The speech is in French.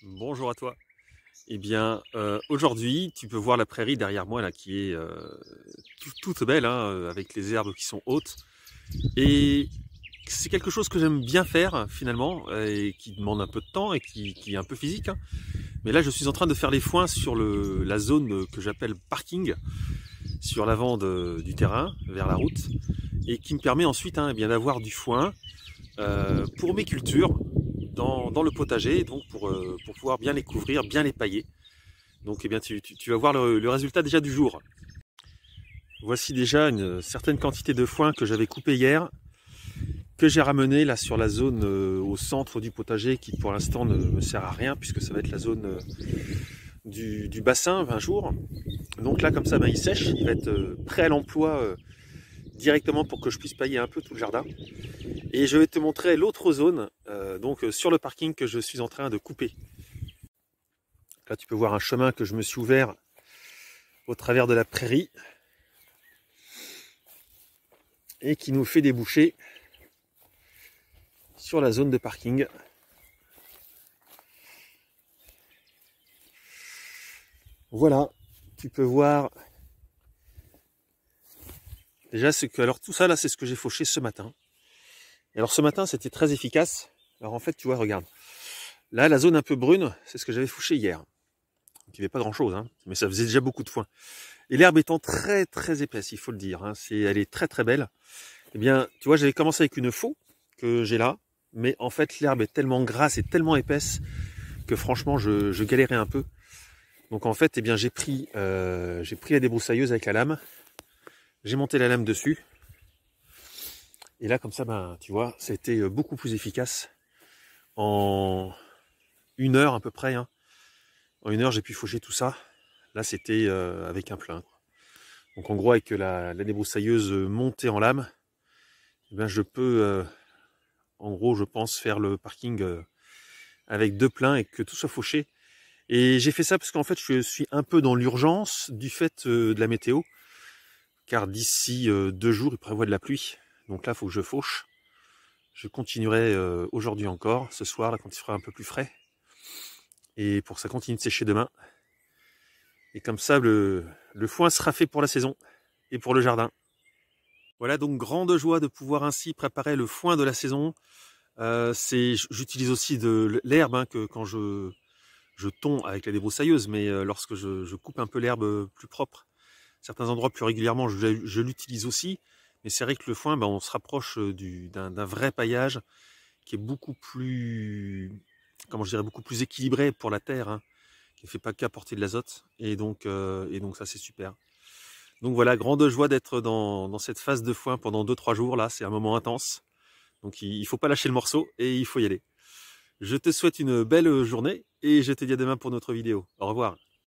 Bonjour à toi. Eh bien, aujourd'hui, tu peux voir la prairie derrière moi là, qui est toute belle, hein, avec les herbes qui sont hautes. Et c'est quelque chose que j'aime bien faire finalement, et qui demande un peu de temps et qui est un peu physique, hein. Mais là, je suis en train de faire les foins sur la zone que j'appelle parking, sur l'avant du terrain, vers la route, et qui me permet ensuite, hein, eh bien d'avoir du foin pour mes cultures dans le potager, donc pour pouvoir bien les couvrir, bien les pailler. Donc eh bien, tu vas voir le résultat déjà du jour. Voici déjà une certaine quantité de foin que j'avais coupé hier, que j'ai ramené là sur la zone au centre du potager qui pour l'instant ne me sert à rien puisque ça va être la zone du bassin 20 jours. Donc là comme ça ben, il sèche, il va être prêt à l'emploi directement pour que je puisse pailler un peu tout le jardin. Et je vais te montrer l'autre zone sur le parking que je suis en train de couper. Là tu peux voir un chemin que je me suis ouvert au travers de la prairie et qui nous fait déboucher sur la zone de parking. Voilà, tu peux voir déjà ce que, alors tout ça là c'est ce que j'ai fauché ce matin. Et alors ce matin c'était très efficace. Alors en fait tu vois, regarde, là la zone un peu brune c'est ce que j'avais fauché hier. Donc il n'y avait pas grand chose, hein, mais ça faisait déjà beaucoup de foin. Et l'herbe étant très très épaisse, il faut le dire, hein, elle est très très belle. Eh bien tu vois, j'avais commencé avec une faux que j'ai là, mais en fait l'herbe est tellement grasse et tellement épaisse que franchement je galérais un peu. Donc en fait, eh bien j'ai pris la débroussailleuse avec la lame, j'ai monté la lame dessus, et là comme ça, ben tu vois, c'était beaucoup plus efficace. En 1 heure à peu près, hein. En 1 heure j'ai pu faucher tout ça. Là c'était avec un plein. Donc en gros avec la débroussailleuse montée en lame, eh bien, je peux en gros je pense faire le parking avec 2 pleins et que tout soit fauché. Et j'ai fait ça parce qu'en fait je suis un peu dans l'urgence du fait de la météo, car d'ici 2 jours il prévoit de la pluie. Donc là il faut que je fauche. Je continuerai aujourd'hui encore, ce soir là quand il sera un peu plus frais, et pour que ça continue de sécher demain. Et comme ça le foin sera fait pour la saison et pour le jardin. Voilà, donc grande joie de pouvoir ainsi préparer le foin de la saison. J'utilise aussi de l'herbe, hein, que quand je tonds avec la débroussailleuse, mais lorsque je coupe un peu l'herbe plus propre, certains endroits plus régulièrement, je l'utilise aussi. Mais c'est vrai que le foin, ben, on se rapproche d'un vrai paillage qui est beaucoup plus, comment je dirais, beaucoup plus équilibré pour la terre, hein, qui ne fait pas qu'apporter de l'azote. Et donc ça c'est super. Donc voilà, grande joie d'être dans cette phase de foin pendant 2-3 jours. Là, c'est un moment intense. Donc il ne faut pas lâcher le morceau et il faut y aller. Je te souhaite une belle journée et je te dis à demain pour notre vidéo. Au revoir.